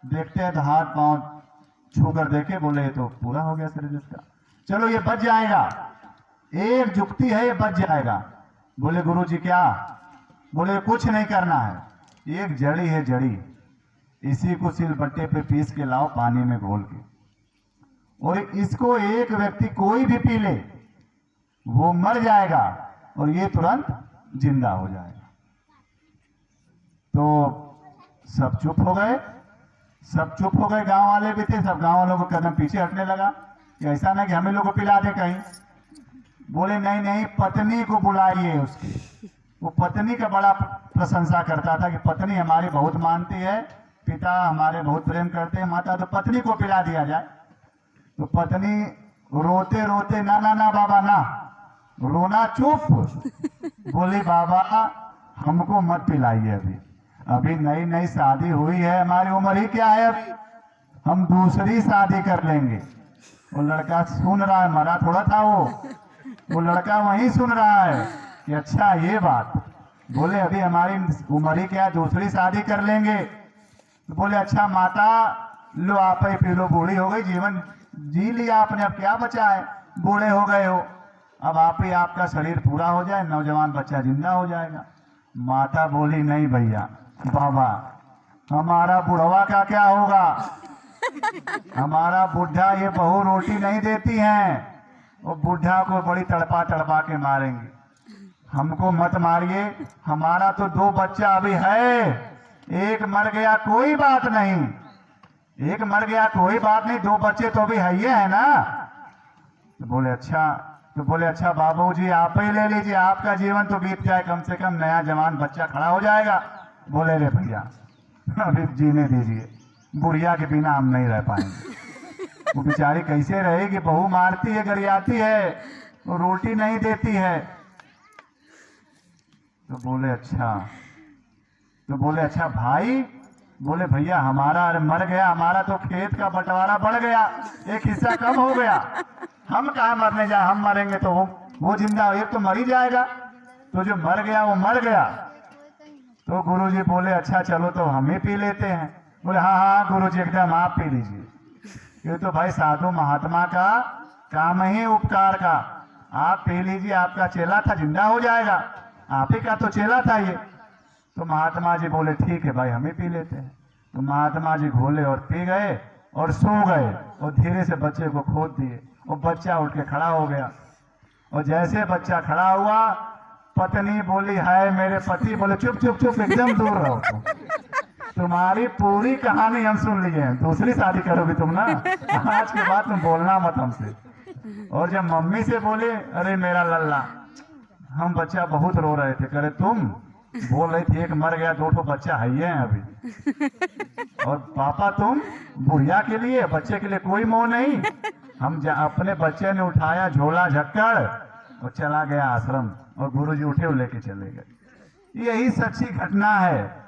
देखते हैं तो हाथ पांव छू कर देखे, बोले ये तो पूरा हो गया शरीर इसका, चलो ये बच जाएगा, एक जुक्ति है ये बच जाएगा। बोले गुरु जी क्या? बोले कुछ नहीं करना है, एक जड़ी है जड़ी, इसी को सिलबट्टे पे पीस के लाओ पानी में घोल के, और इसको एक व्यक्ति कोई भी पी ले वो मर जाएगा और ये तुरंत जिंदा हो जाएगा। तो सब चुप हो गए, सब चुप हो गए, गांव वाले भी थे, सब गांव वालों को कदम पीछे हटने लगा कि ऐसा ना कि हमें लोग को पिला दे कहीं। बोले नहीं नहीं, पत्नी को बुलाइए उसकी। वो पत्नी का बड़ा प्रशंसा करता था कि पत्नी हमारी बहुत मानती है, पिता हमारे बहुत प्रेम करते हैं, माता, तो पत्नी को पिला दिया जाए। तो पत्नी रोते रोते ना ना ना बाबा ना, रोना चुप। बोली बाबा हमको मत पिलाइए, अभी अभी नई नई शादी हुई है, हमारी उम्र ही क्या है, अभी हम दूसरी शादी कर लेंगे। वो लड़का सुन रहा है, मरा थोड़ा था वो लड़का वहीं सुन रहा है कि अच्छा ये बात। बोले अभी हमारी उम्र ही क्या, दूसरी शादी कर लेंगे। तो बोले अच्छा माता लो आप ही पी लो, बूढ़ी हो गई, जीवन जी लिया आपने, अब क्या बचा है, बूढ़े हो गए हो, अब आप ही आपका शरीर पूरा हो जाए, नौजवान बच्चा जिंदा हो जाएगा। माता बोली नहीं भैया बाबा, हमारा बुढ़वा का क्या होगा, हमारा बुढ़ा, ये बहू रोटी नहीं देती हैं, वो बुढ़ा को बड़ी तड़पा तड़पा के मारेंगे, हमको मत मारिए, हमारा तो 2 बच्चा अभी है, एक मर गया कोई बात नहीं, एक मर गया कोई बात नहीं, 2 बच्चे तो अभी है ना। तो बोले अच्छा, तो बोले अच्छा बाबूजी आप ही ले लीजिए, आपका जीवन तो बीत जाए, कम से कम नया जवान बच्चा खड़ा हो जाएगा। बोले रे भैया अभी जीने दीजिए, बुढ़िया के बिना हम नहीं रह पाएंगे, वो बेचारी कैसे रहेगी, बहू मारती है, गरियाती है, वो रोटी नहीं देती है। तो बोले अच्छा भाई, बोले भैया हमारा मर गया, हमारा तो खेत का बंटवारा बढ़ गया, एक हिस्सा कम हो गया, हम कहाँ मरने जाए, हम मरेंगे तो वो जिंदा, एक तो मर ही जाएगा, तो जो मर गया वो मर गया। तो गुरुजी बोले अच्छा चलो तो हम ही पी लेते हैं। बोले हाँ हाँ गुरुजी एकदम आप पी लीजिए, ये तो भाई साधु महात्मा का काम ही उपकार का, आप पी लीजिए, आपका चेला था जिंदा हो जाएगा, आप ही का तो चेला था ये। तो महात्मा जी बोले ठीक है भाई हम ही पी लेते हैं। तो महात्मा जी घोले और पी गए और सो गए, और धीरे से बच्चे को खोद दिए, और बच्चा उठ के खड़ा हो गया, और जैसे बच्चा खड़ा हुआ पत्नी बोली हाय मेरे पति। बोले चुप चुप चुप एकदम दूर रहो, तुम्हारी पूरी कहानी हम सुन लिए हैं, दूसरी शादी करोगी तुम ना, आज के बाद तुम बोलना मत हमसे। और जब मम्मी से बोले अरे मेरा लल्ला, हम बच्चा बहुत रो रहे थे, करे तुम बोल रही थी एक मर गया, 2 बच्चा है ये अभी, और पापा तुम बुढ़िया के लिए, बच्चे के लिए कोई मोह नहीं। हम अपने बच्चे ने उठाया झोला झक्कड़ और चला गया आश्रम, और गुरुजी उठे और लेके चले गए। यही सच्ची घटना है,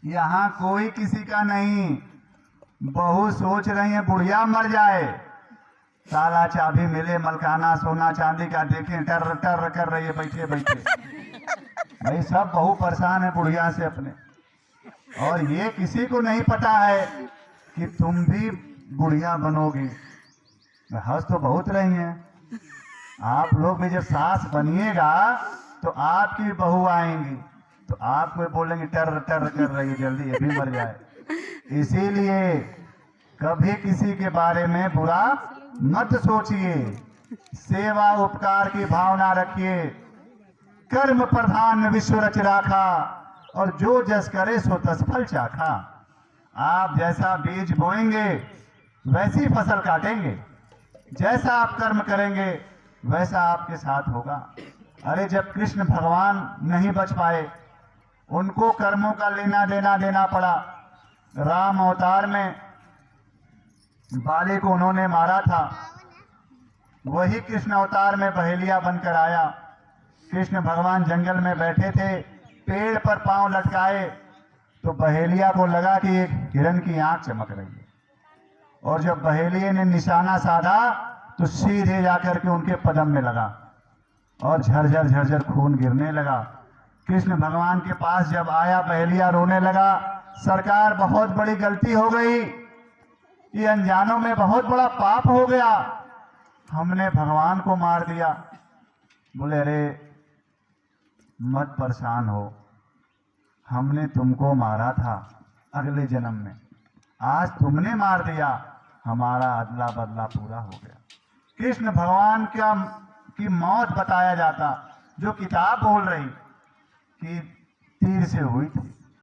यहाँ कोई किसी का नहीं। बहू सोच रही है बुढ़िया मर जाए, ताला चाबी मिले, मलकाना सोना चांदी का देखें, टर टर कर रही है बैठे बैठे। भाई सब बहू परेशान है बुढ़िया से अपने, और ये किसी को नहीं पता है कि तुम भी बुढ़िया बनोगी। हंस तो बहुत रही हैं, आप लोग भी जब सास बनिएगा तो आपकी बहू आएंगी, तो आपको बोलेंगे टर टर कर रही है, जल्दी ये भी मर जाए। इसीलिए कभी किसी के बारे में बुरा मत सोचिए, सेवा उपकार की भावना रखिए, कर्म प्रधान विश्व रच राखा, और जो जस करे सो तस फल चाखा। आप जैसा बीज बोएंगे वैसी फसल काटेंगे, जैसा आप कर्म करेंगे वैसा आपके साथ होगा। अरे जब कृष्ण भगवान नहीं बच पाए, उनको कर्मों का लेना देना पड़ा। राम अवतार में बाली को उन्होंने मारा था, वही कृष्ण अवतार में बहेलिया बनकर आया। कृष्ण भगवान जंगल में बैठे थे, पेड़ पर पांव लटकाए, तो बहेलिया को लगा कि एक हिरण की आंख चमक रही है, और जब बहेलिये ने निशाना साधा तो सीधे जाकर के उनके पदम में लगा, और झरझर झरझर खून गिरने लगा। कृष्ण भगवान के पास जब आया बहेलिया रोने लगा, सरकार बहुत बड़ी गलती हो गई, ये अनजानों में बहुत बड़ा पाप हो गया, हमने भगवान को मार दिया। बोले अरे मत परेशान हो, हमने तुमको मारा था अगले जन्म में, आज तुमने मार दिया, हमारा अदला बदला पूरा हो गया। कृष्ण भगवान की मौत बताया जाता, जो किताब बोल रही कि तीर से हुई थी।